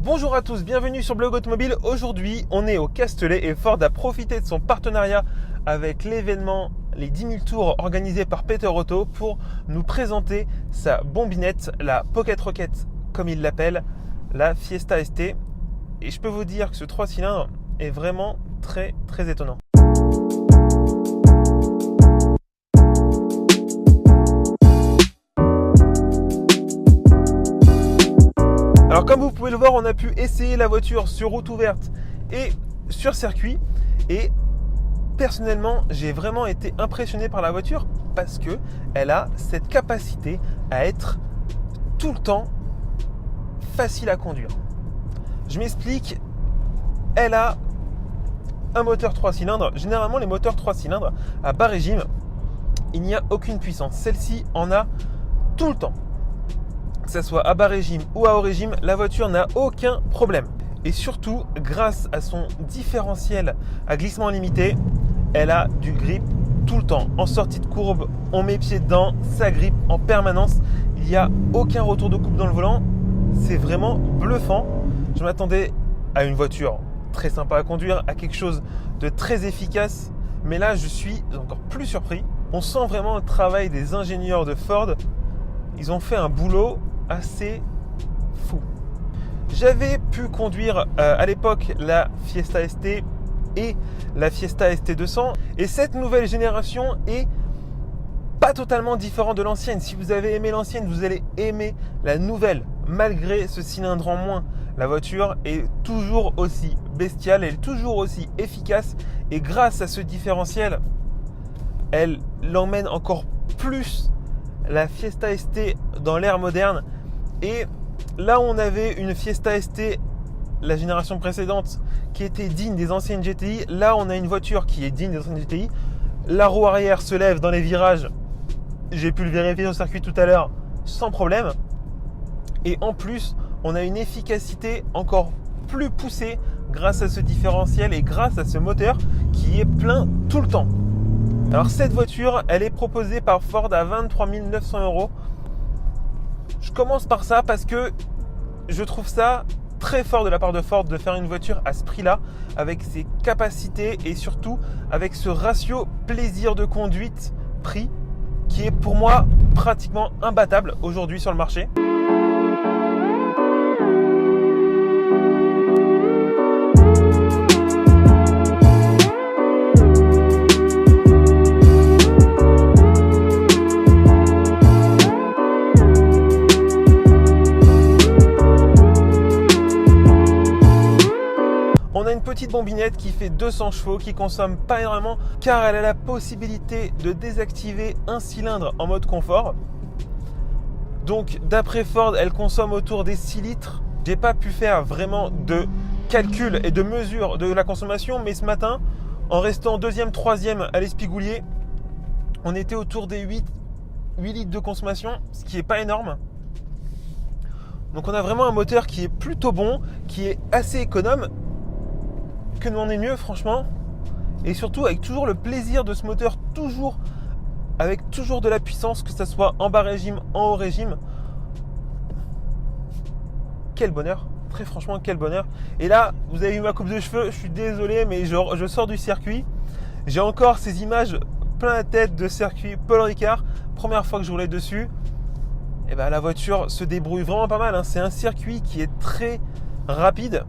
Bonjour à tous, bienvenue sur Blog Automobile. Aujourd'hui, on est au Castellet et Ford a profité de son partenariat avec l'événement les 10 000 tours organisé par Peter Auto pour nous présenter sa bombinette, la Pocket Rocket comme il l'appelle, la Fiesta ST. Et je peux vous dire que ce 3 cylindres est vraiment très étonnant. Alors comme vous pouvez le voir, on a pu essayer la voiture sur route ouverte et sur circuit. Et personnellement, j'ai vraiment été impressionné par la voiture parce qu'elle a cette capacité à être tout le temps facile à conduire. Je m'explique, elle a un moteur 3 cylindres. Généralement, les moteurs 3 cylindres à bas régime, il n'y a aucune puissance. Celle-ci en a tout le temps. Que ce soit à bas régime ou à haut régime, la voiture n'a aucun problème. Et surtout, grâce à son différentiel à glissement limité, elle a du grip tout le temps. En sortie de courbe, on met pied dedans, ça grippe en permanence. Il n'y a aucun retour de coupe dans le volant. C'est vraiment bluffant. Je m'attendais à une voiture très sympa à conduire, à quelque chose de très efficace. Mais là, je suis encore plus surpris. On sent vraiment le travail des ingénieurs de Ford. Ils ont fait un boulot assez fou. J'avais pu conduire à l'époque la Fiesta ST et la Fiesta ST200 et cette nouvelle génération est pas totalement différente de l'ancienne. Si vous avez aimé l'ancienne, vous allez aimer la nouvelle. Malgré ce cylindre en moins, la voiture est toujours aussi bestiale, elle est toujours aussi efficace et grâce à ce différentiel, elle l'emmène encore plus la Fiesta ST dans l'ère moderne. Et là où on avait une Fiesta ST, la génération précédente, qui était digne des anciennes GTI, là on a une voiture qui est digne des anciennes GTI. La roue arrière se lève dans les virages, j'ai pu le vérifier sur le circuit tout à l'heure, sans problème. Et en plus, on a une efficacité encore plus poussée grâce à ce différentiel et grâce à ce moteur qui est plein tout le temps. Alors cette voiture, elle est proposée par Ford à 23 900 €. Je commence par ça parce que je trouve ça très fort de la part de Ford de faire une voiture à ce prix-là, avec ses capacités et surtout avec ce ratio plaisir de conduite prix qui est pour moi pratiquement imbattable aujourd'hui sur le marché. On a une petite bombinette qui fait 200 chevaux, qui consomme pas énormément car elle a la possibilité de désactiver un cylindre en mode confort. Donc d'après Ford, elle consomme autour des 6 litres. J'ai pas pu faire vraiment de calcul et de mesure de la consommation, mais ce matin, en restant 2e, 3e à l'Espigoulier, on était autour des 8 litres de consommation, ce qui est pas énorme. Donc on a vraiment un moteur qui est plutôt bon, qui est assez économe. Que demander mieux franchement, et surtout avec toujours le plaisir de ce moteur, avec toujours de la puissance, que ce soit en bas régime, en haut régime. Quel bonheur, très franchement quel bonheur. Et là vous avez vu ma coupe de cheveux, je suis désolé mais je sors du circuit, j'ai encore ces images plein la tête de circuit Paul Ricard, première fois que je roulais dessus. Et ben la voiture se débrouille vraiment pas mal, hein. C'est un circuit qui est très rapide.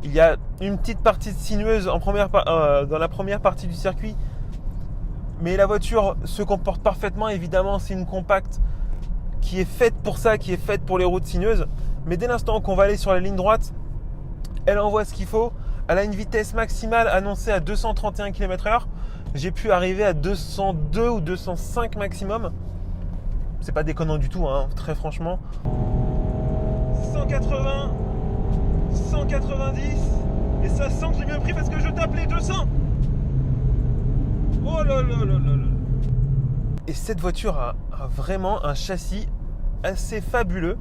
Il y a une petite partie sinueuse dans la première partie du circuit. Mais la voiture se comporte parfaitement. Évidemment, c'est une compacte qui est faite pour ça, qui est faite pour les routes sinueuses. Mais dès l'instant qu'on va aller sur la ligne droite, elle envoie ce qu'il faut. Elle a une vitesse maximale annoncée à 231 km/h. J'ai pu arriver à 202 ou 205 maximum. C'est pas déconnant du tout, hein, très franchement. 180 190 et ça sent que j'ai bien pris parce que je tape les 200. Oh là là là là là. Et cette voiture a vraiment un châssis assez fabuleux,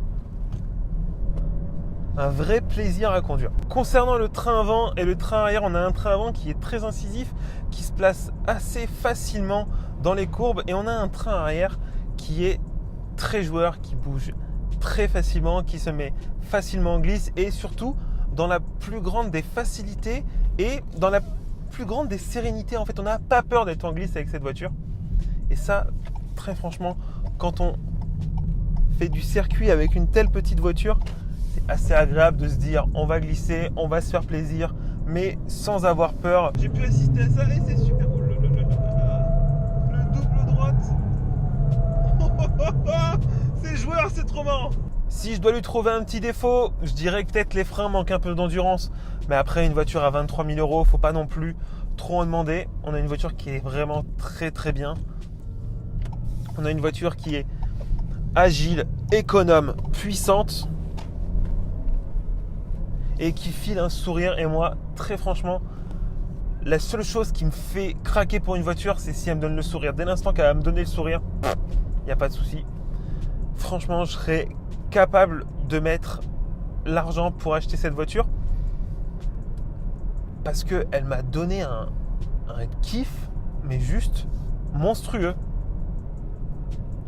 un vrai plaisir à conduire. Concernant le train avant et le train arrière, on a un train avant qui est très incisif, qui se place assez facilement dans les courbes, et on a un train arrière qui est très joueur, qui bouge très facilement, qui se met facilement en glisse, et surtout dans la plus grande des facilités et dans la plus grande des sérénités. En fait, on n'a pas peur d'être en glisse avec cette voiture. Et ça, très franchement, quand on fait du circuit avec une telle petite voiture, c'est assez agréable de se dire on va glisser, on va se faire plaisir, mais sans avoir peur. J'ai pu assister à ça et c'est super. Oh là là là là. Le double droite. C'est joueur, c'est trop marrant. Si je dois lui trouver un petit défaut, je dirais que peut-être les freins manquent un peu d'endurance. Mais après, une voiture à 23 000 €, faut pas non plus trop en demander. On a une voiture qui est vraiment très très bien. On a une voiture qui est agile, économe, puissante et qui file un sourire. Et moi, très franchement, la seule chose qui me fait craquer pour une voiture, c'est si elle me donne le sourire. Dès l'instant qu'elle va me donner le sourire, il n'y a pas de souci. Franchement, je serais capable de mettre l'argent pour acheter cette voiture parce qu'elle m'a donné un kiff, mais juste monstrueux.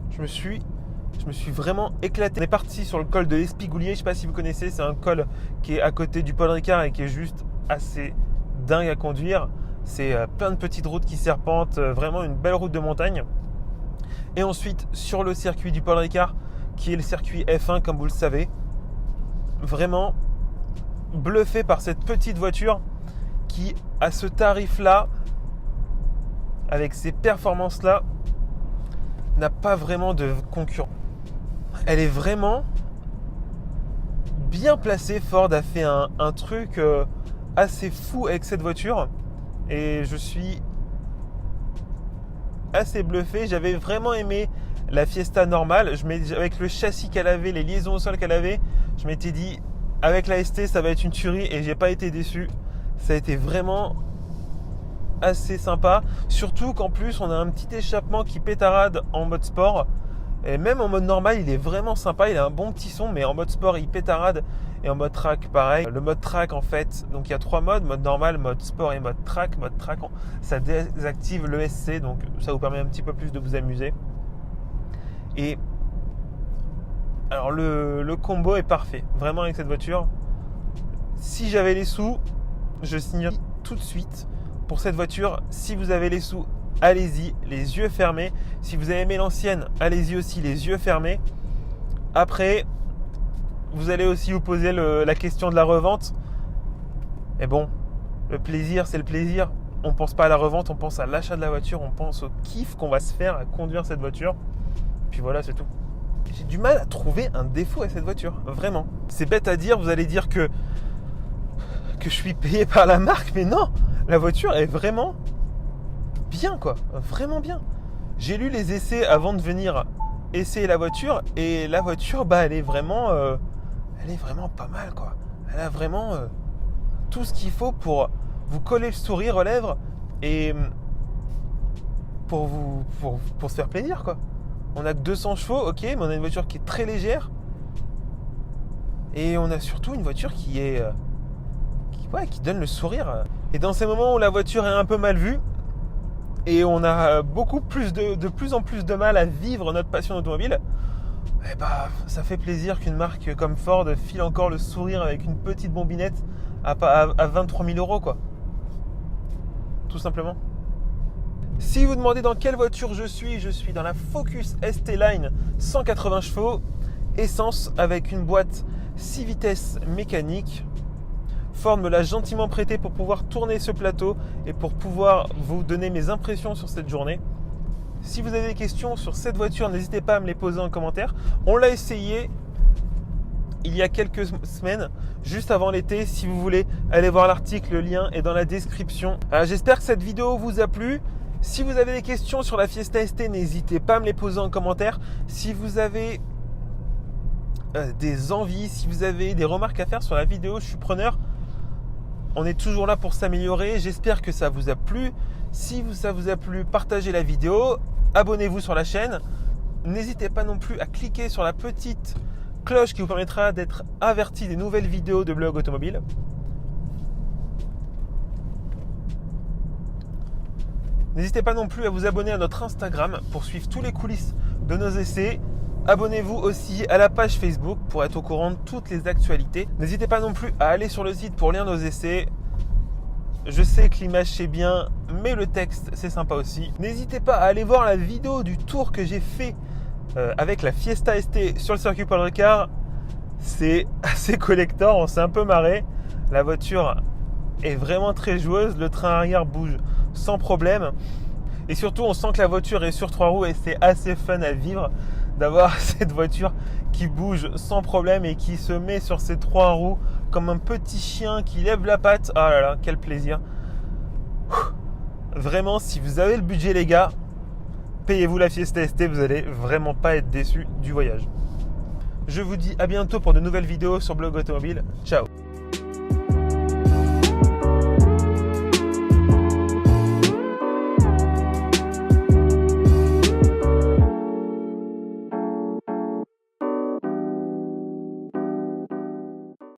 Je me suis vraiment éclaté. On est parti sur le col de l'Espigoulier. Je ne sais pas si vous connaissez, c'est un col qui est à côté du Paul Ricard et qui est juste assez dingue à conduire. C'est plein de petites routes qui serpentent, vraiment une belle route de montagne. Et ensuite, sur le circuit du Paul Ricard, qui est le circuit F1, comme vous le savez, vraiment bluffé par cette petite voiture qui, à ce tarif-là, avec ces performances-là, n'a pas vraiment de concurrent. Elle est vraiment bien placée. Ford a fait un truc assez fou avec cette voiture et je suis assez bluffé. J'avais vraiment aimé la Fiesta normale. Avec le châssis qu'elle avait, les liaisons au sol qu'elle avait, je m'étais dit avec la ST ça va être une tuerie et j'ai pas été déçu. Ça a été vraiment assez sympa, surtout qu'en plus on a un petit échappement qui pétarade en mode sport et même en mode normal il est vraiment sympa, il a un bon petit son, mais en mode sport il pétarade et en mode track pareil. Le mode track en fait, donc il y a 3 modes, mode normal, mode sport et mode track. Mode track ça désactive l'ESC, donc ça vous permet un petit peu plus de vous amuser. Et alors le combo est parfait vraiment avec cette voiture. Si j'avais les sous, je signerais tout de suite pour cette voiture. Si vous avez les sous, allez-y, les yeux fermés. Si vous avez aimé l'ancienne, allez-y aussi, les yeux fermés. Après, vous allez aussi vous poser la question de la revente. Et bon, le plaisir, c'est le plaisir. On ne pense pas à la revente, on pense à l'achat de la voiture, on pense au kiff qu'on va se faire à conduire cette voiture. Puis voilà, c'est tout. J'ai du mal à trouver un défaut à cette voiture, vraiment. C'est bête à dire, vous allez dire que je suis payé par la marque, mais non, la voiture est vraiment bien, quoi, vraiment bien. J'ai lu les essais avant de venir essayer la voiture et la voiture, elle est vraiment pas mal, quoi. Elle a vraiment tout ce qu'il faut pour vous coller le sourire aux lèvres et pour se faire plaisir, quoi. On a que 200 chevaux, ok, mais on a une voiture qui est très légère et on a surtout une voiture qui donne le sourire. Et dans ces moments où la voiture est un peu mal vue et on a de plus en plus de mal à vivre notre passion automobile, ça fait plaisir qu'une marque comme Ford file encore le sourire avec une petite bombinette à 23 000 €, quoi. Tout simplement. Si vous demandez dans quelle voiture je suis dans la Focus ST Line 180 chevaux, essence avec une boîte 6 vitesses mécanique. Ford me l'a gentiment prêté pour pouvoir tourner ce plateau et pour pouvoir vous donner mes impressions sur cette journée. Si vous avez des questions sur cette voiture, n'hésitez pas à me les poser en commentaire. On l'a essayé il y a quelques semaines, juste avant l'été. Si vous voulez aller voir l'article, le lien est dans la description. J'espère que cette vidéo vous a plu. Si vous avez des questions sur la Fiesta ST, n'hésitez pas à me les poser en commentaire. Si vous avez des envies, si vous avez des remarques à faire sur la vidéo, je suis preneur. On est toujours là pour s'améliorer. J'espère que ça vous a plu. Si ça vous a plu, partagez la vidéo. Abonnez-vous sur la chaîne. N'hésitez pas non plus à cliquer sur la petite cloche qui vous permettra d'être averti des nouvelles vidéos de Blog Automobile. N'hésitez pas non plus à vous abonner à notre Instagram pour suivre tous les coulisses de nos essais. Abonnez-vous aussi à la page Facebook pour être au courant de toutes les actualités. N'hésitez pas non plus à aller sur le site pour lire nos essais. Je sais que l'image c'est bien, mais le texte c'est sympa aussi. N'hésitez pas à aller voir la vidéo du tour que j'ai fait avec la Fiesta ST sur le circuit Paul Ricard. C'est assez collector, on s'est un peu marré. La voiture est vraiment très joueuse, le train arrière bouge sans problème. Et surtout, on sent que la voiture est sur 3 roues et c'est assez fun à vivre d'avoir cette voiture qui bouge sans problème et qui se met sur ses 3 roues comme un petit chien qui lève la patte. Ah là là, quel plaisir. Vraiment, si vous avez le budget les gars, payez-vous la Fiesta ST, vous allez vraiment pas être déçus du voyage. Je vous dis à bientôt pour de nouvelles vidéos sur Blog Automobile. Ciao.